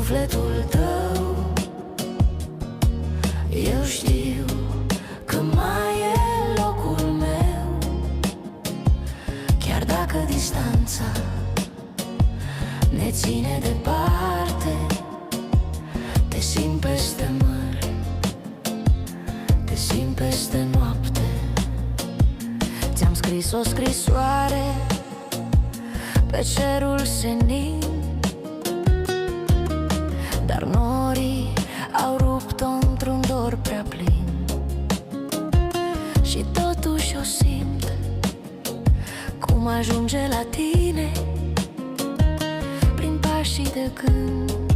sufletul tău. Eu știu că mai e locul meu, chiar dacă distanța ne ține departe. Te simt peste măr, te simt peste noapte. Ți-am scris o scrisoare pe cerul senin, dar norii au rupt-o într-un dor prea plin. Și totuși o simt cum ajunge la tine prin pașii de gând.